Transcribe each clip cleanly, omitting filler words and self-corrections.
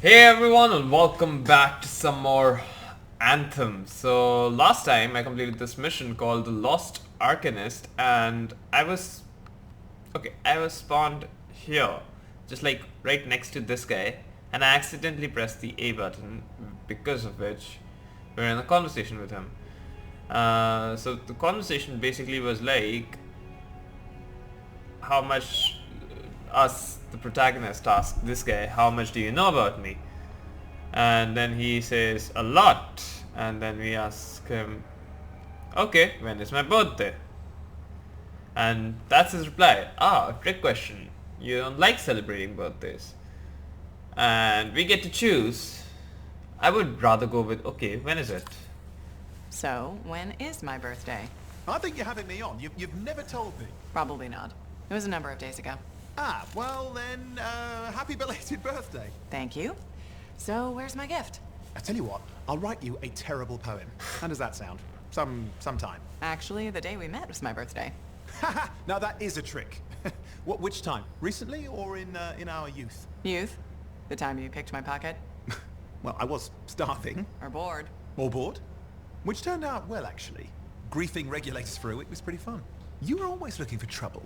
Hey everyone and welcome back to some more Anthem. So last time I completed this mission called the Lost Arcanist and I was spawned here, just like right next to this guy, and I accidentally pressed the A button, because of which we're in a conversation with him. So the conversation basically was like how much the protagonist, asked this guy, how much do you know about me? And then he says, a lot. And then we ask him, okay, when is my birthday? And that's his reply. Ah, a trick question. You don't like celebrating birthdays. And we get to choose. I would rather go with, okay, when is it? So, when is my birthday? I think you're having me on. You've never told me. Probably not. It was a number of days ago. Ah, well then, happy belated birthday. Thank you. So, where's my gift? I tell you what, I'll write you a terrible poem. How does that sound? Sometime. Actually, the day we met was my birthday. Haha, now that is a trick. Which time? Recently or in our youth? Youth? The time you picked my pocket? Well, I was starving. Or bored? Or bored. Which turned out well, actually. Griefing regulators through it was pretty fun. You were always looking for trouble.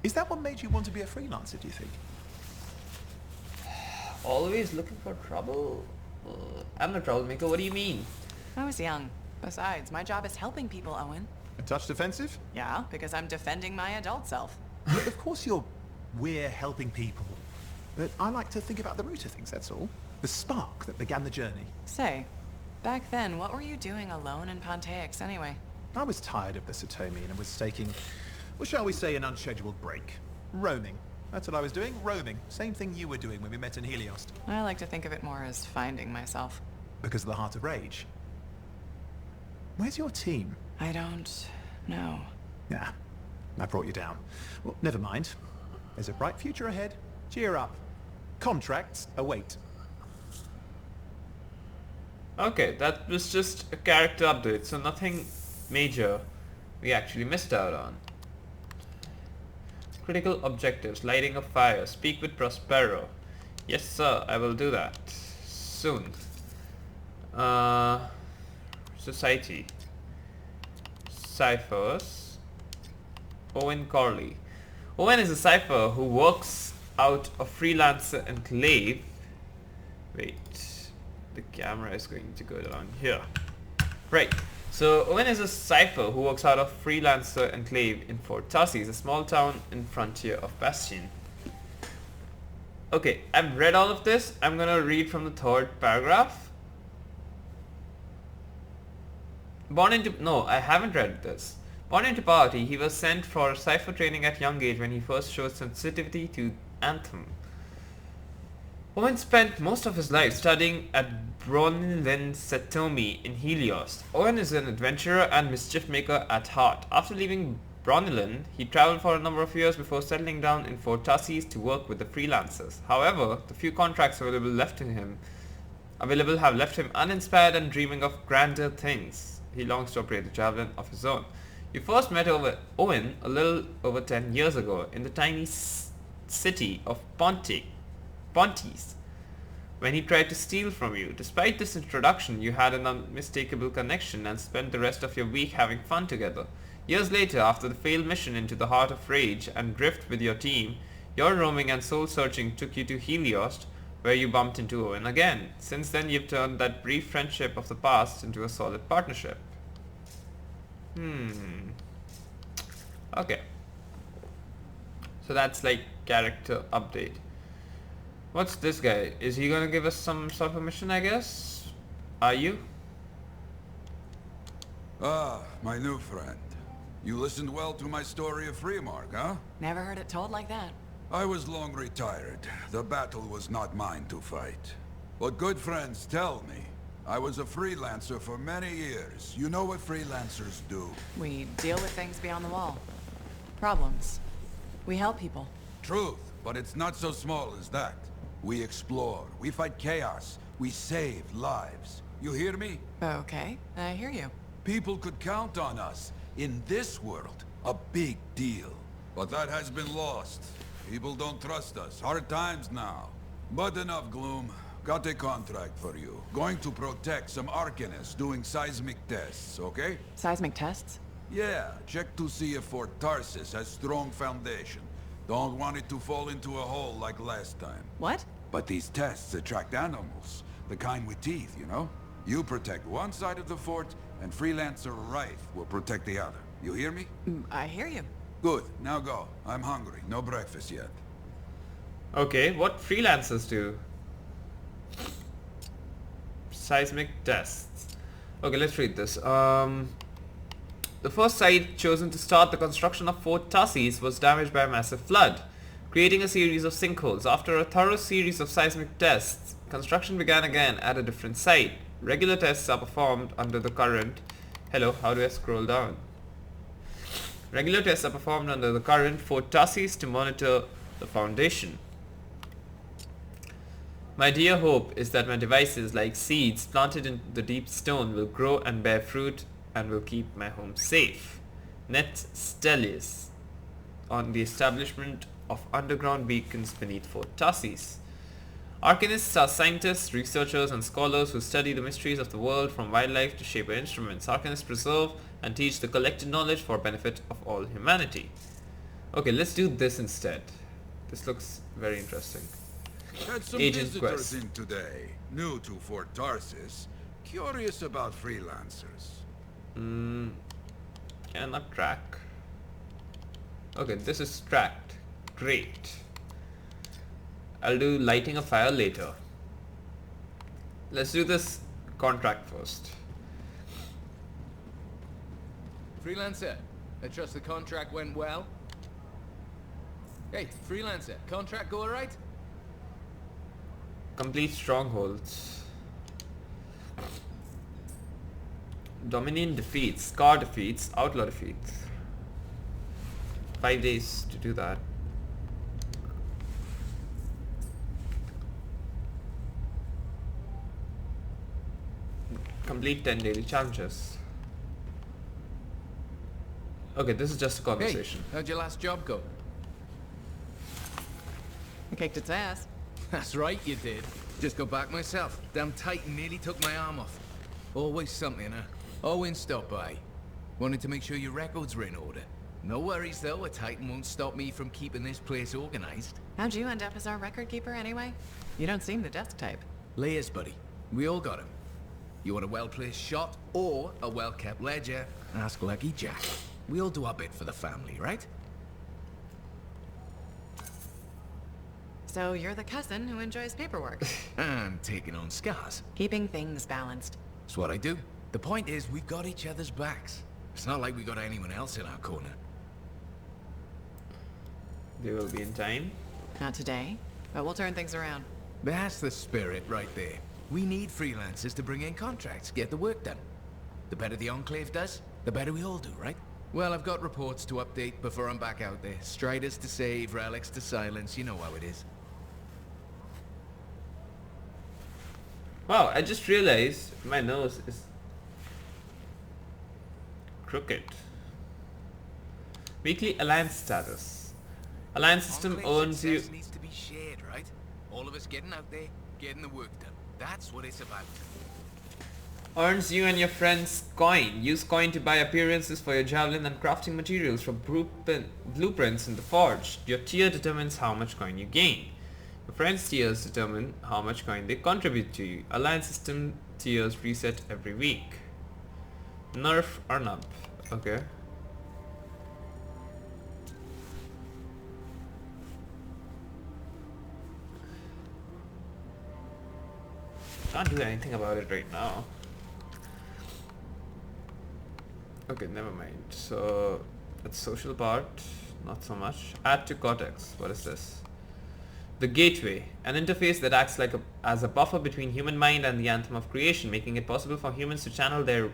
Is that what made you want to be a freelancer, do you think? Always looking for trouble? I'm the troublemaker, what do you mean? I was young. Besides, my job is helping people, Owen. A touch defensive? Yeah, because I'm defending my adult self. Look, of course we're helping people. But I like to think about the root of things, that's all. The spark that began the journey. Say, back then, what were you doing alone in Pontaix anyway? I was tired of the Satomi and was taking, well, shall we say, an unscheduled break. Roaming. That's what I was doing, roaming. Same thing you were doing when we met in Heliost. I like to think of it more as finding myself. Because of the Heart of Rage. Where's your team? I don't know. Yeah, I brought you down. Well, never mind. There's a bright future ahead. Cheer up. Contracts await. Okay, that was just a character update, so nothing major we actually missed out on. Critical objectives, lighting a fire, speak with Prospero. Yes sir, I will do that. Soon. Society. Ciphers. Owen Corley. Owen is a cipher who works out a freelancer enclave. Wait, the camera is going to go down here. Right. So Owen is a cipher who works out of Freelancer enclave in Fort Tarsis, a small town in frontier of Bastion. Okay, I've read all of this. I'm gonna read from the third paragraph. I haven't read this. Born into poverty, he was sent for cipher training at young age when he first showed sensitivity to Anthem. Owen spent most of his life studying at Bronnelin Satomi in Heliost. Owen is an adventurer and mischief maker at heart. After leaving Bronnelin, he traveled for a number of years before settling down in Fort Tarsis to work with the freelancers. However, the few contracts available have left him uninspired and dreaming of grander things. He longs to operate a javelin of his own. You first met Owen a little over 10 years ago in the tiny city of Pontis, when he tried to steal from you. Despite this introduction, you had an unmistakable connection and spent the rest of your week having fun together. Years later, after the failed mission into the Heart of Rage and Drift with your team, your roaming and soul-searching took you to Heliost, where you bumped into Owen again. Since then, you've turned that brief friendship of the past into a solid partnership. Okay. So that's like character update. What's this guy? Is he gonna give us some sort of mission, I guess? Are you? Ah, my new friend. You listened well to my story of Freemark, huh? Never heard it told like that. I was long retired. The battle was not mine to fight. But good friends tell me. I was a freelancer for many years. You know what freelancers do. We deal with things beyond the wall. Problems. We help people. Truth, but it's not so small as that. We explore, we fight chaos, we save lives. You hear me? Okay, I hear you. People could count on us. In this world, a big deal. But that has been lost. People don't trust us. Hard times now. But enough gloom. got a contract for you. Going to protect some Arcanists doing seismic tests, okay? Seismic tests? Yeah, check to see if Fort Tarsis has strong foundation. Don't want it to fall into a hole like last time. What? But these tests attract animals. The kind with teeth, you know? You protect one side of the fort, and Freelancer Wraith will protect the other. You hear me? I hear you. Good, now go. I'm hungry. No breakfast yet. Okay, what freelancers do? Seismic tests. Okay, let's read this. The first site chosen to start the construction of Fort Tarsis was damaged by a massive flood, creating a series of sinkholes. After a thorough series of seismic tests, construction began again at a different site. Regular tests are performed under the current... Hello, how do I scroll down? Regular tests are performed under the current Fort Tarsis to monitor the foundation. My dear hope is that my devices, like seeds planted in the deep stone, will grow and bear fruit and will keep my home safe. Net Stellius on the establishment of underground beacons beneath Fort Tarsis. Arcanists are scientists, researchers, and scholars who study the mysteries of the world from wildlife to shaper instruments. Arcanists preserve and teach the collected knowledge for benefit of all humanity. Okay, let's do this instead. This looks very interesting. Had some Agent visitors Quest. in today. New to Fort Tarsis. Curious about freelancers. Cannot track. Okay, this is tracked. Great. I'll do lighting a fire later. Let's do this contract first. Freelancer, I trust the contract went well. Hey, Freelancer, contract go alright? Complete strongholds. Dominion defeats, Scar defeats, Outlaw defeats. 5 days to do that. Complete 10 daily challenges. Okay, this is just a conversation. Hey, how'd your last job go? I kicked its ass. That's right, you did. Just got back myself. Damn Titan nearly took my arm off. Always something, huh? Owen stopped by. Wanted to make sure your records were in order. No worries though, a Titan won't stop me from keeping this place organized. How'd you end up as our record keeper anyway? You don't seem the desk type. Layers, buddy. We all got him. You want a well-placed shot or a well-kept ledger? Ask Lucky Jack. We all do our bit for the family, right? So you're the cousin who enjoys paperwork. And taking on scars. Keeping things balanced. That's what I do. The point is, we've got each other's backs. It's not like we got anyone else in our corner. They will be in time. Not today, but we'll turn things around. That's the spirit right there. We need freelancers to bring in contracts, get the work done. The better the Enclave does, the better we all do, right? Well, I've got reports to update before I'm back out there. Striders to save, relics to silence, you know how it is. Wow, I just realized my nose is crooked. Weekly alliance status. Alliance system Enclave earns you... success needs to be shared, right? All of us getting out there, getting the work done. That's what it's about. Earns you and your friends coin. Use coin to buy appearances for your javelin and crafting materials for blueprints in the forge. Your tier determines how much coin you gain. Your friends' tiers determine how much coin they contribute to you. Alliance system tiers reset every week. Nerf or nub. Okay. Can't do anything about it right now. Okay, never mind. So that's social part, not so much. Add to Cortex. What is this? The Gateway, an interface that acts like as a buffer between human mind and the Anthem of Creation, making it possible for humans to channel their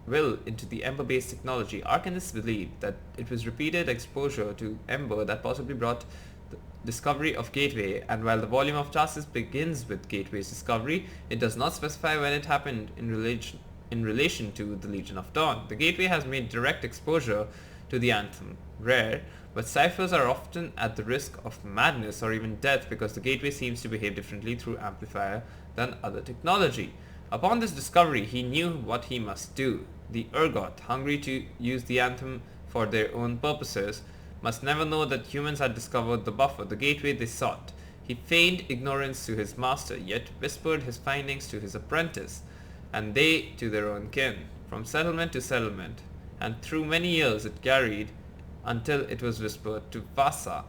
will into the Ember-based technology. Arcanists believe that it was repeated exposure to Ember that possibly brought the discovery of Gateway, and while the volume of Tarsis begins with Gateway's discovery, it does not specify when it happened in relation to the Legion of Dawn. The Gateway has made direct exposure to the Anthem. Rare, but ciphers are often at the risk of madness or even death because the gateway seems to behave differently through amplifier than other technology. Upon this discovery, he knew what he must do. The Urgot, hungry to use the Anthem for their own purposes, must never know that humans had discovered the buffer, the gateway they sought. He feigned ignorance to his master, yet whispered his findings to his apprentice, and they to their own kin, from settlement to settlement, and through many years it carried until it was whispered to Vasa,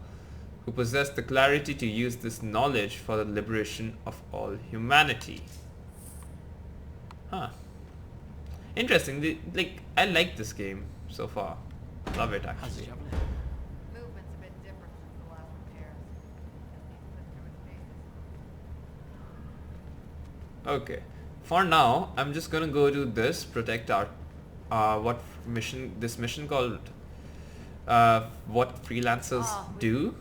who possessed the clarity to use this knowledge for the liberation of all humanity. Huh. Interesting. I like this game so far. Love it, actually. Movement's a bit different since the last repairs. Okay. For now, I'm just gonna go do this, protect our this mission called what freelancers do,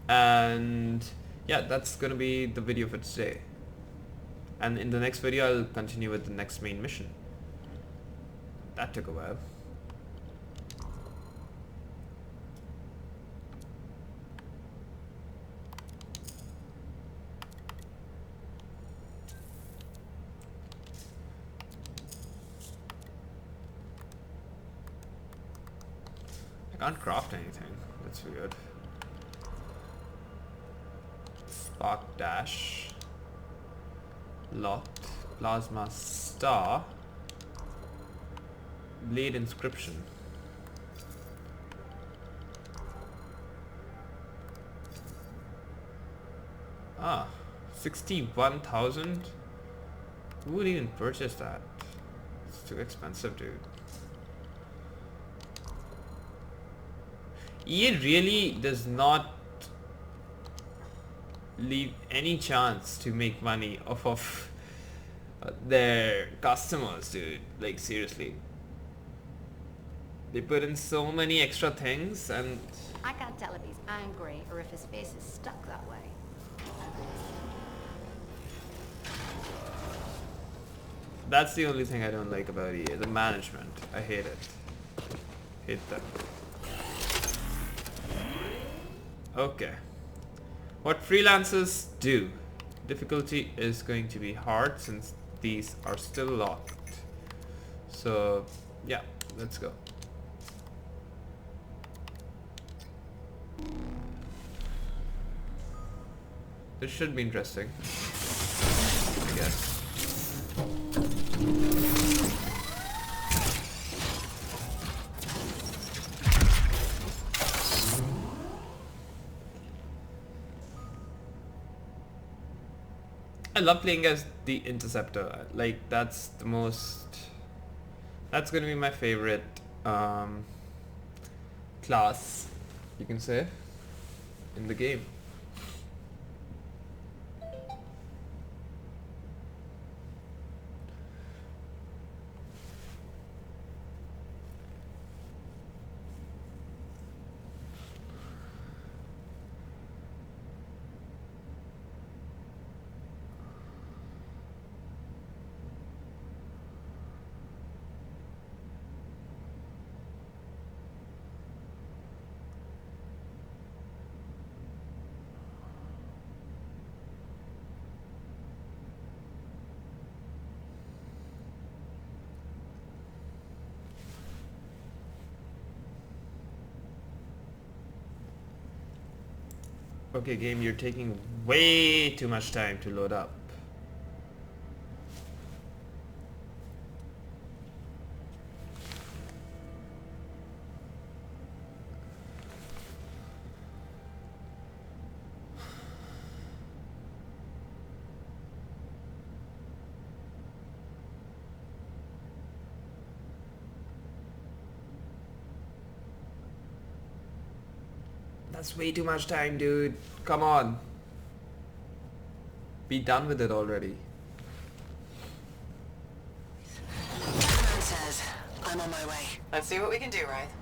and yeah, that's gonna be the video for today. And in the next video, I'll continue with the next main mission. That took a while. I can't craft anything. That's weird. Spark dash. Locked. Plasma star. Blade inscription. Ah, 61,000? Who would even purchase that? It's too expensive, dude. EA really does not leave any chance to make money off of their customers, dude. Like, seriously. They put in so many extra things, and I can't tell if he's angry or if his face is stuck that way. that's the only thing I don't like about EA. The management. I hate it. Hate them. Okay. What freelancers do. Difficulty is going to be hard since these are still locked. So, yeah, let's go. This should be interesting, I guess. I love playing as the Interceptor. Like, that's the most... That's gonna be my favorite class, you can say, in the game. Okay, game, you're taking way too much time to load up. That's way too much time, dude. Come on. Be done with it already. Man says, I'm on my way. Let's see what we can do, Wraith.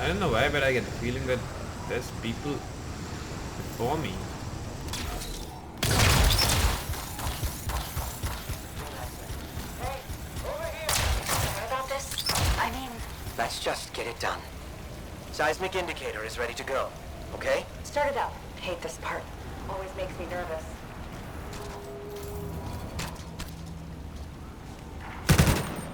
I don't know why, but I get the feeling that There's people before me. What about this? I mean... Let's just get it done. Seismic indicator is ready to go, okay? Start it up. Hate this part. Always makes me nervous.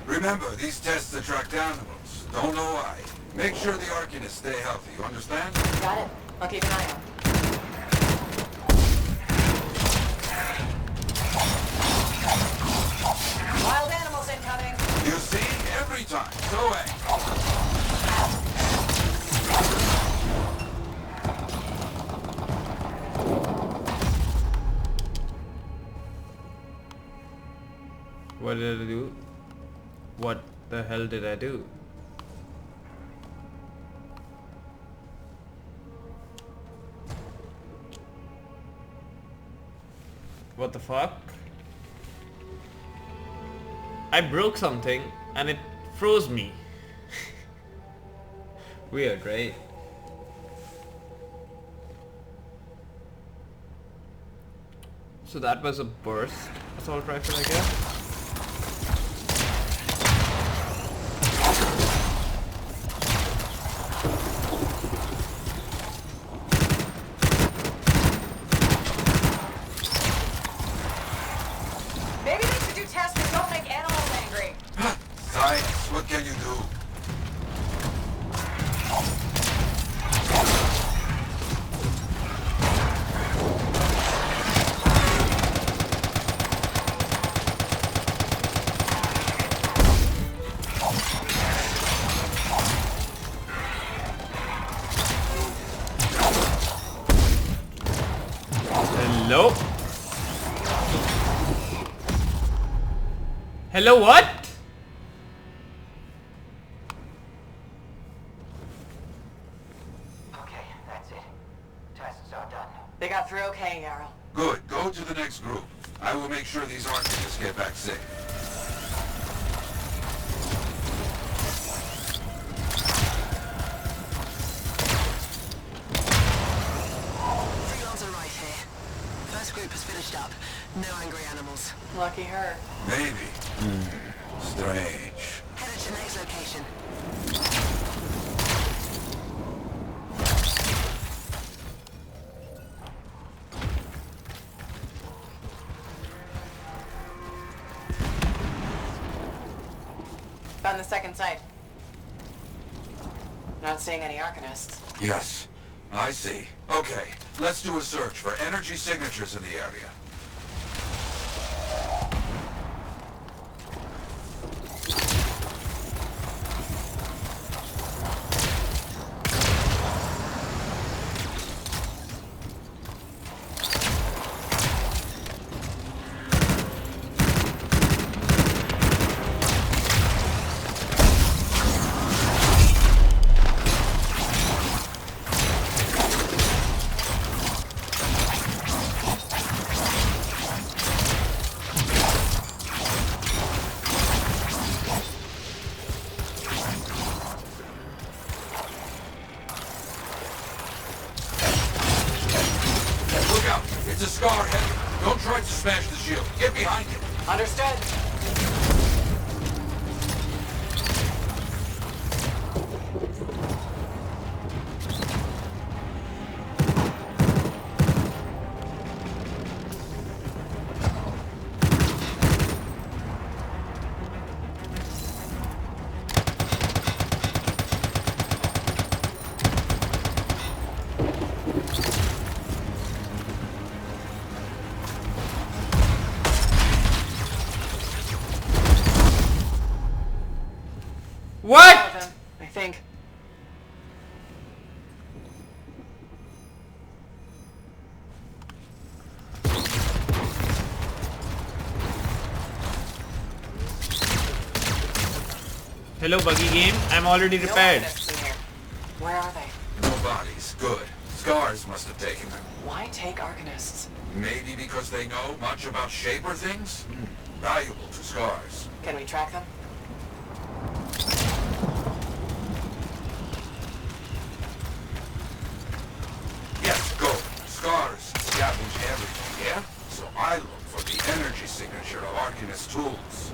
Remember, these tests attract animals. Don't know why. Make sure the Arcanists stay healthy, you understand? Got it. I'll keep an eye out. Wild animals incoming. You see? Every time. Go away. What did I do? What the hell did I do? What the fuck? I broke something and it froze me. Weird, right? So that was a burst assault rifle, I guess. Maybe they should do tests that don't make animals angry. Science, what can you do? Hello? Hello, what? Okay, that's it. Tests are done. They got through okay, Yarrow. Good. Go to the next group. I will make sure these Arcanists get back safe. Freelancer right here. First group has finished up. No angry animals. Lucky her. Maybe. Strange. Headed to next location. Found the second site. Not seeing any Arcanists. Yes, I see. Okay, let's do a search for energy signatures in the area. It's a scar heavy. Don't try to smash the shield. Get behind it. Understood. What? I think. Hello, buggy game. I'm already No repaired. Arcanists in here. Where are they? No bodies. Good. Scars must have taken them. Why take Arcanists? Maybe because they know much about Shaper things? Valuable to Scars. Can we track them? I look for the energy signature of Arcanist tools.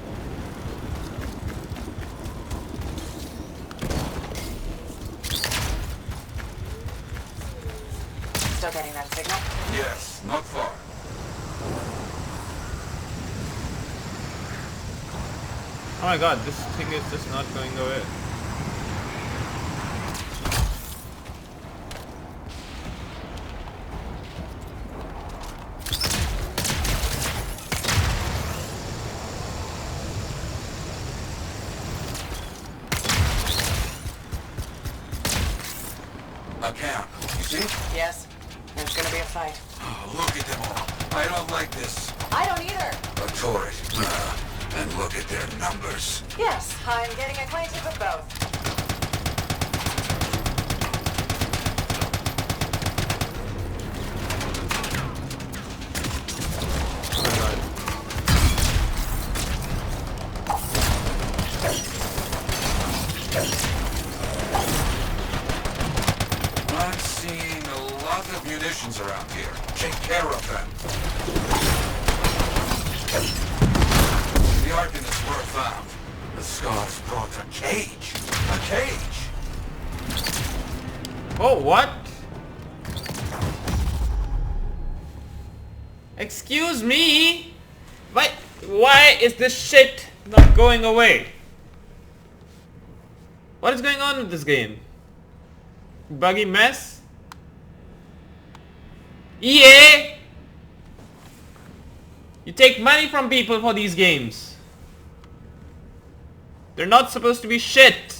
Still getting that signal? Yes, not far. Oh my god, this thing is just not going away. A camp, you see? Yes. There's gonna be a fight. Oh, look at them all. I don't like this. I don't either. A turret. And look at their numbers. Yes, I'm getting acquainted with both. I'm seeing a lot of munitions around here. Take care of them. The Arcanists were found. The Scars brought a cage. A cage! Oh, what? Excuse me? Why is this shit not going away? What is going on with this game? Buggy mess? EA! You take money from people for these games. They're not supposed to be shit.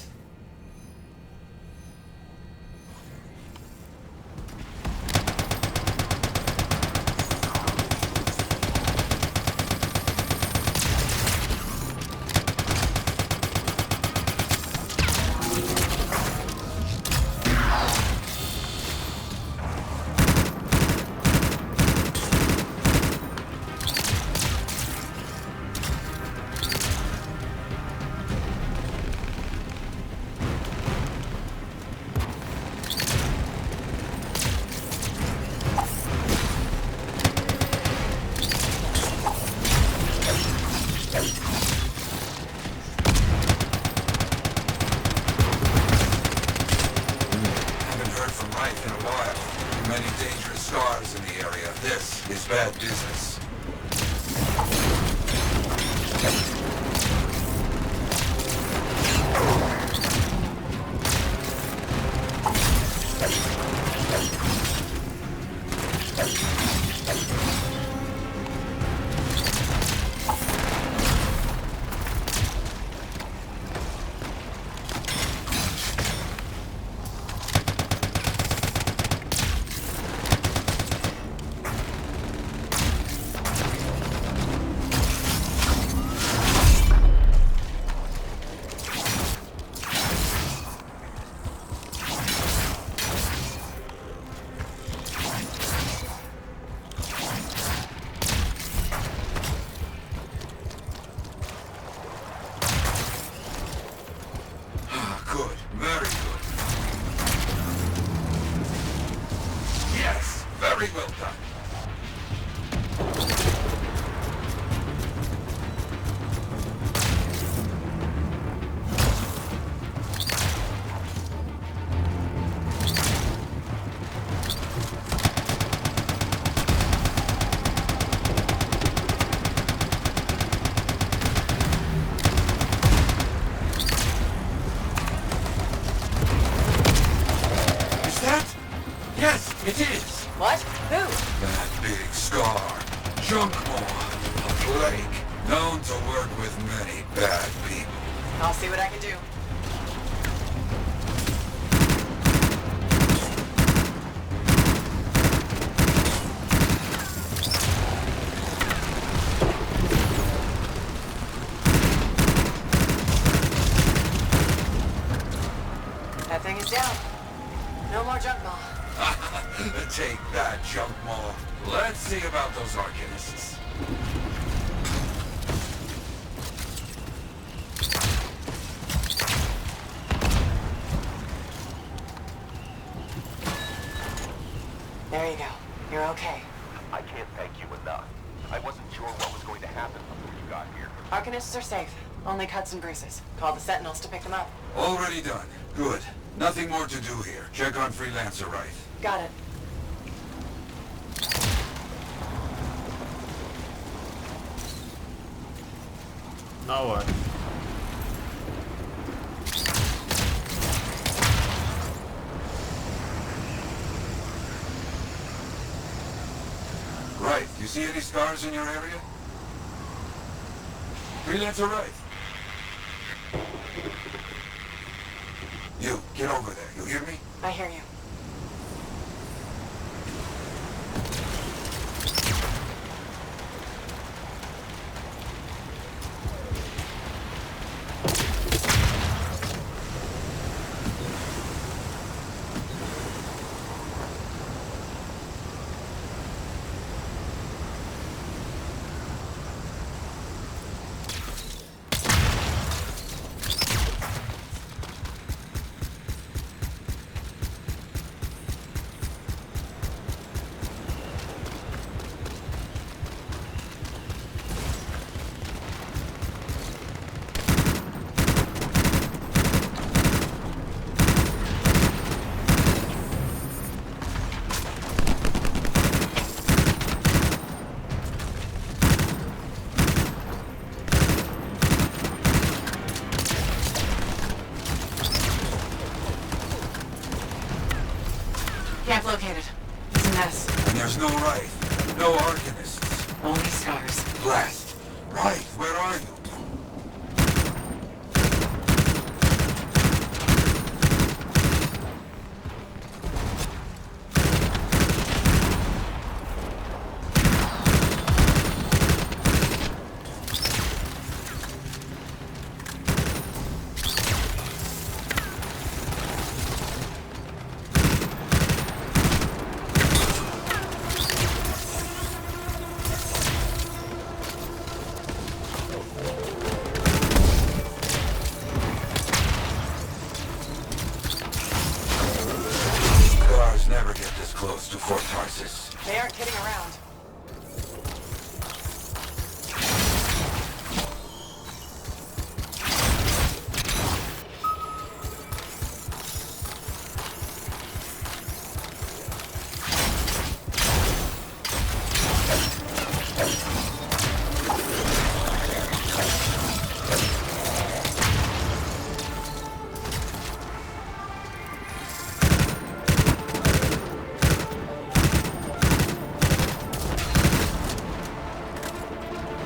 Bad business. Good, very good. Yes, very well done. Yes, it is. What? Who? That big scar. Junkmaw. A plague. Known to work with many bad people. I'll see what I can do. That thing is down. No more Junkmaw. Take that, Junkmaw. Let's see about those Arcanists. There you go. You're okay. I can't thank you enough. I Arcanists are safe. Only cuts and bruises. Call the Sentinels to pick them up. Already done. Good. Nothing more to do here. Check on Freelancer right. Got it. Now what? Right. You see any scars in your area? Freelancer right. You, get over there. You hear me? I hear you. Camp located. It's a mess. And there's no right. No Arcanists. Only scars. Blast. Right, where are you? Never get this close to Fort Tarsus. They aren't kidding around.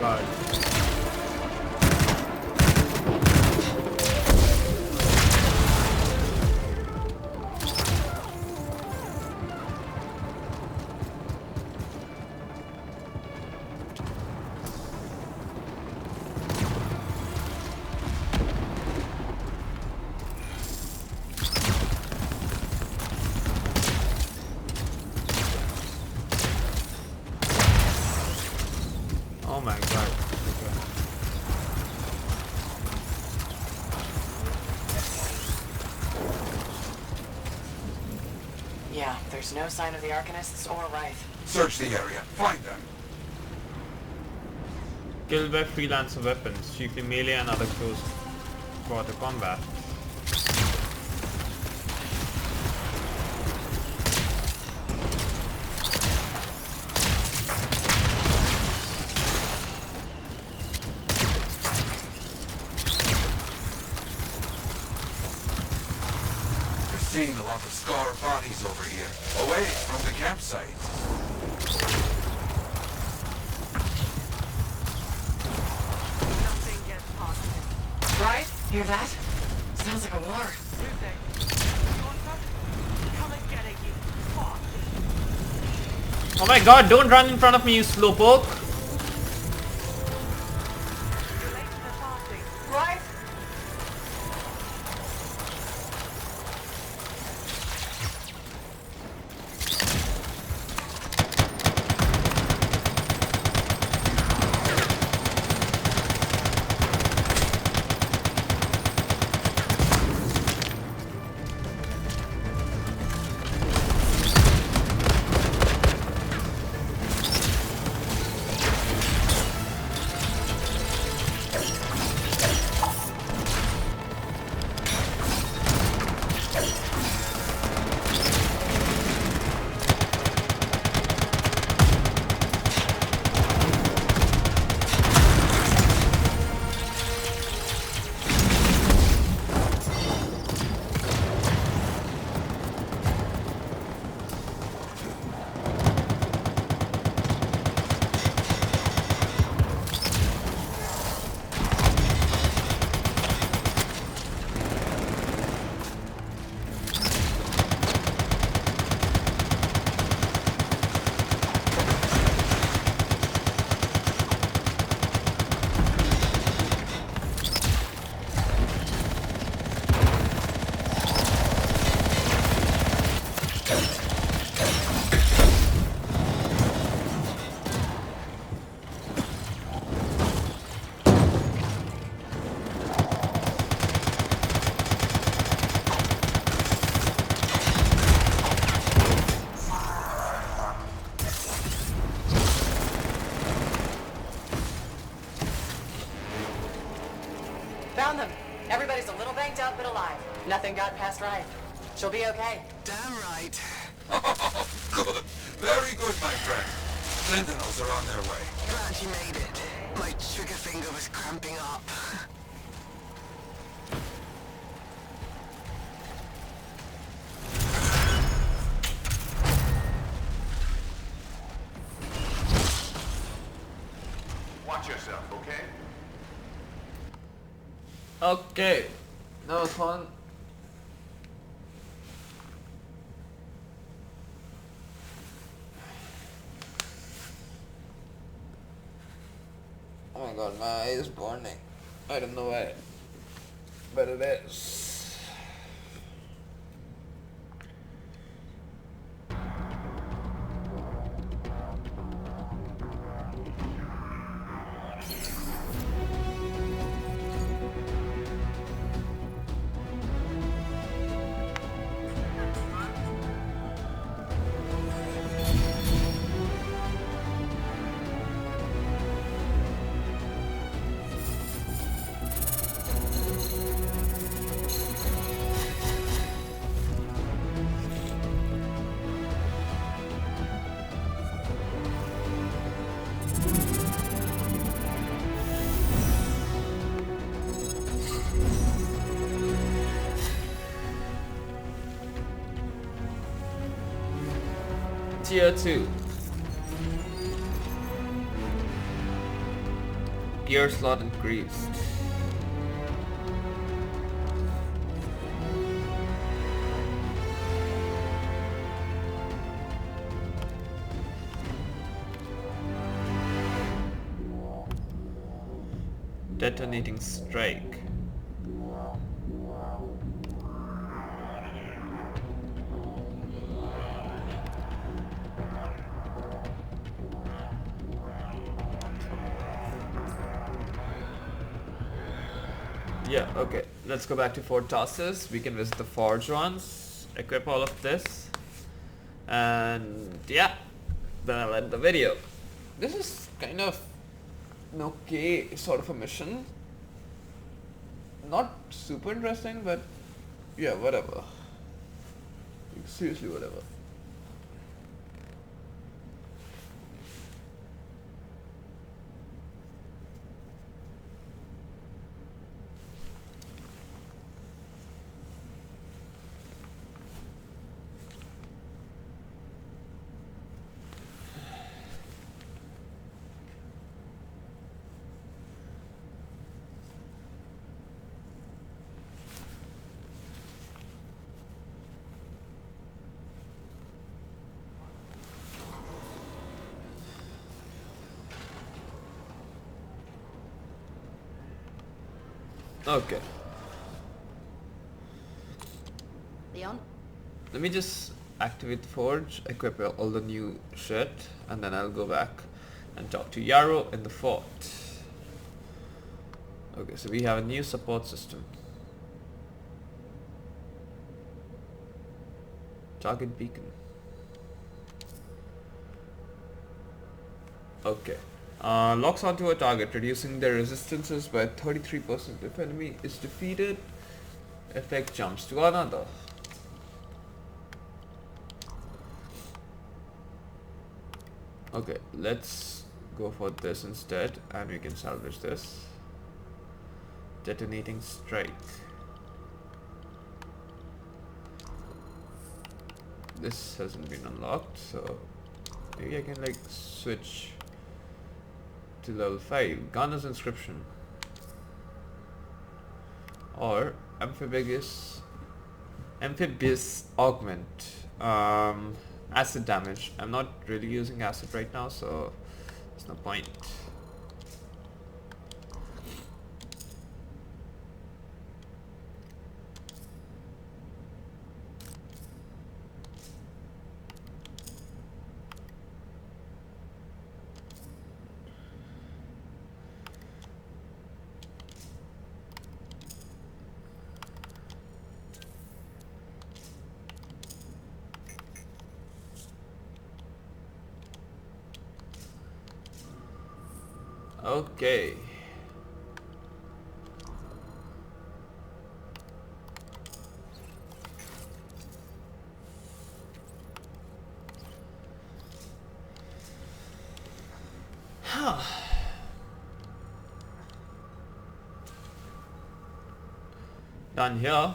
God. Oh my god. Okay. Yeah, there's no sign of the Arcanists or Wraith. Search the area. Find them. Killed by freelancer weapons, chiefly melee and other close quarter combat. Seeing a lot of scar bodies over here, away from the campsite. Nothing gets past him. Right? Hear that? Sounds like a war. Come and get it, you fuck. Oh my god, don't run in front of me, you slowpoke! You're late to the party. Right? Nothing got past Rife. She'll be okay. Damn right. Oh, good. Very good, my friend. Sentinels are on their way. Glad you made it. My trigger finger was cramping up. Watch yourself, okay? Okay, that was fun. Oh my god, my eye is burning. I don't know why, but it is. Tier 2. Gear slot increased. Detonating strike. Yeah, okay. Let's go back to Fort Tarsus. We can visit the forge ones, equip all of this, and yeah, then I'll end the video. This is kind of an okay sort of a mission. Not super interesting, but yeah, whatever. Like, seriously, whatever. Okay. Leon? Let me just activate the forge, equip all the new shit, and then I'll go back and talk to Yarrow in the fort. Okay, so we have a new support system. Target beacon. Okay. Locks onto a target, reducing their resistances by 33%. If enemy is defeated, effect jumps to another. Okay, let's go for this instead, and we can salvage this. Detonating strike. This hasn't been unlocked, so maybe I can like switch to level 5. Gunner's inscription. Or amphibious augment. Acid damage. I'm not really using acid right now, so there's no point. Okay. Done here.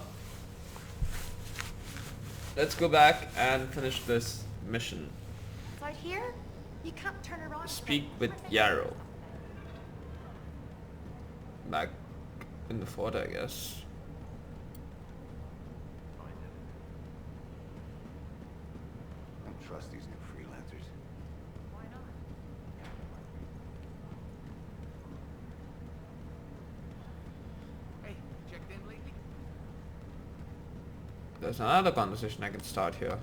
Let's go back and finish this mission. It's out here? You can't turn around. Speak with Yarrow. Back in the fort, I guess. Don't trust these new freelancers. Why not? Hey, checked in lately? There's another conversation I can start here.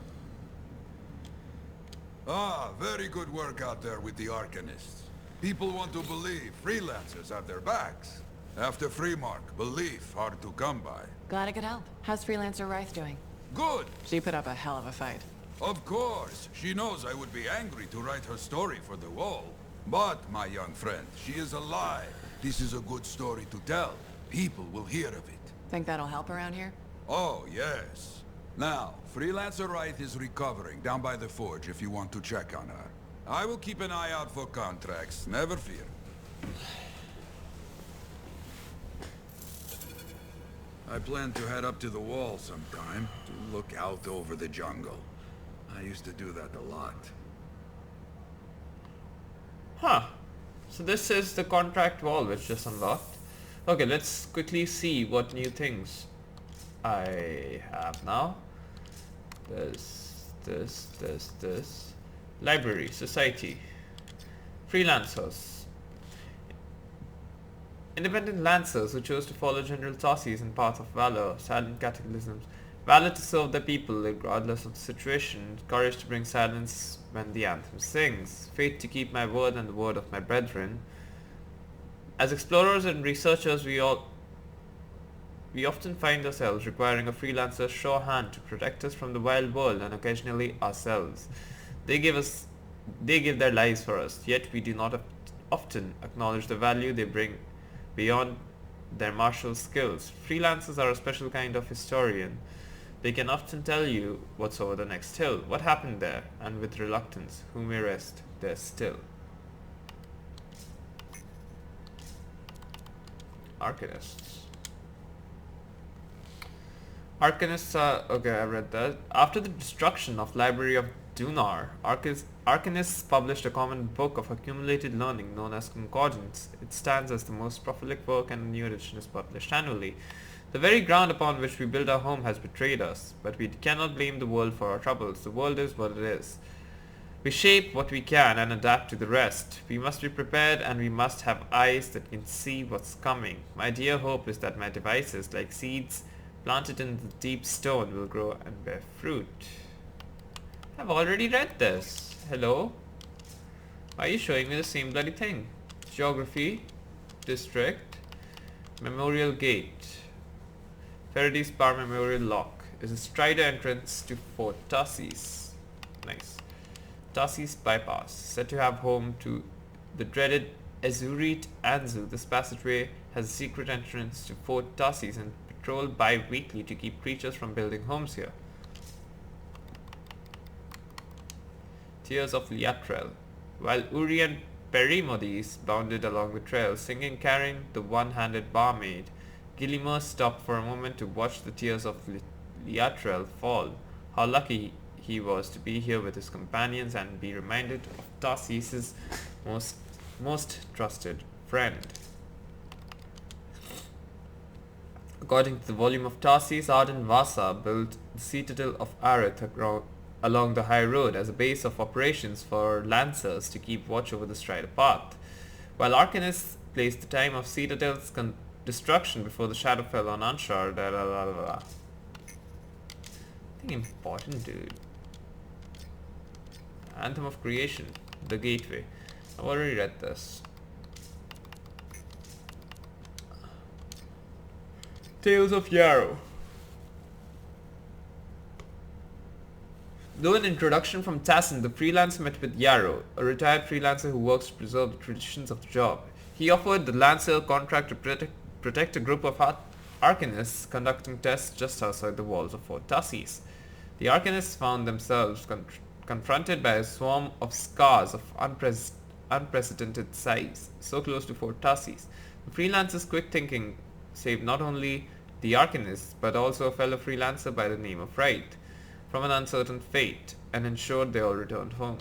Ah, very good work out there with the Arcanists. People want to believe freelancers have their backs. After Freemark, belief hard to come by. Glad I could help. How's Freelancer Wraith doing? Good! She put up a hell of a fight. Of course, she knows I would be angry to write her story for the wall. But, my young friend, she is alive. This is a good story to tell. People will hear of it. Think that'll help around here? Oh, yes. Now, Freelancer Wraith is recovering down by the forge if you want to check on her. I will keep an eye out for contracts, never fear. I plan to head up to the wall sometime to look out over the jungle. I used to do that a lot. Huh. So this is the contract wall which just unlocked. Okay, let's quickly see what new things I have now. This. Library, society. Freelancers. Independent lancers who chose to follow General Tarsis in path of valor, silent cataclysms, valor to serve the people regardless of the situation, courage to bring silence when the anthem sings, faith to keep my word and the word of my brethren. As explorers and researchers, we often find ourselves requiring a freelancer's sure hand to protect us from the wild world and occasionally ourselves. They give their lives for us, yet we do not often acknowledge the value they bring beyond their martial skills. Freelancers are a special kind of historian. They can often tell you what's over the next hill, what happened there, and with reluctance, who may rest there still. Arcanists. Arcanists are... okay, I read that. After the destruction of Library of Dunar, Arcanists published a common book of accumulated learning known as Concordance. It stands as the most prolific work, and a new edition is published annually. The very ground upon which we build our home has betrayed us, but we cannot blame the world for our troubles. The world is what it is. We shape what we can and adapt to the rest. We must be prepared, and we must have eyes that can see what's coming. My dear hope is that my devices, like seeds planted in the deep stone, will grow and bear fruit. I've already read this. Hello? Why are you showing me the same bloody thing? Geography, district, Memorial Gate. Faraday's Bar Memorial Lock is a strider entrance to Fort Tarsis. Nice. Tarsis Bypass, said to have home to the dreaded Azurit Anzu. This passageway has a secret entrance to Fort Tarsis and patrolled bi-weekly to keep creatures from building homes here. Tears of Liatrel. While Uri and Perimodis bounded along the trail, singing, carrying the one-handed barmaid, Gillimer stopped for a moment to watch the tears of Liatrel fall. How lucky he was to be here with his companions and be reminded of Tarsis' most trusted friend. According to the volume of Tarsis, Arden Vasa built the citadel of Arith along the high road as a base of operations for lancers to keep watch over the Strider path, while Arcanists placed the time of Citadel's destruction before the shadow fell on Anshar. Nothing important, dude. Anthem of Creation, the Gateway. I've already read this. Tales of Yarrow. Though an introduction from Tassin, the freelancer met with Yarrow, a retired freelancer who works to preserve the traditions of the job. He offered the Lancer contract to protect a group of Arcanists conducting tests just outside the walls of Fort Tarsis. The Arcanists found themselves confronted by a swarm of scars of unprecedented size, so close to Fort Tarsis. The Freelancers' quick thinking saved not only the Arcanists, but also a fellow freelancer by the name of Wright from an uncertain fate, and ensured they all returned home.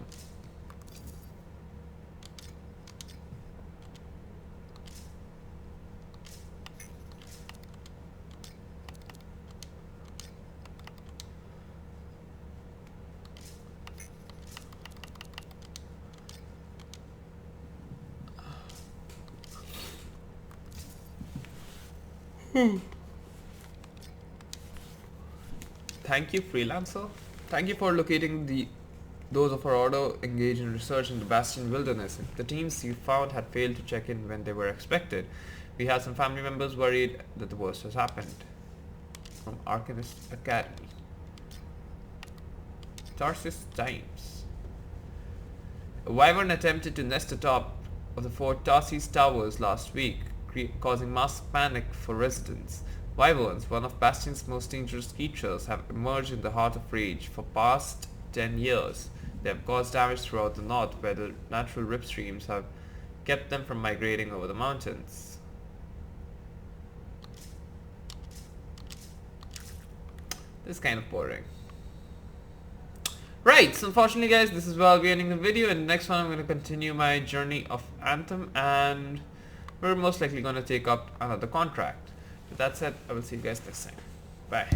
Thank you, Freelancer. Thank you for locating those of our order engaged in research in the Bastion Wilderness. The teams you found had failed to check in when they were expected. We had some family members worried that the worst has happened. From Arcanist Academy. Tarsus Times. A wyvern attempted to nest atop of the Fort Tarsis towers last week, causing mass panic for residents. Wyverns, one of Bastion's most dangerous creatures, have emerged in the heart of rage for past 10 years. They have caused damage throughout the north, where the natural rip streams have kept them from migrating over the mountains. This is kind of boring. Right, so unfortunately guys, this is where I'll be ending the video. In the next one I'm going to continue my journey of Anthem, and we're most likely going to take up another contract. With that said, I will see you guys next time. Bye.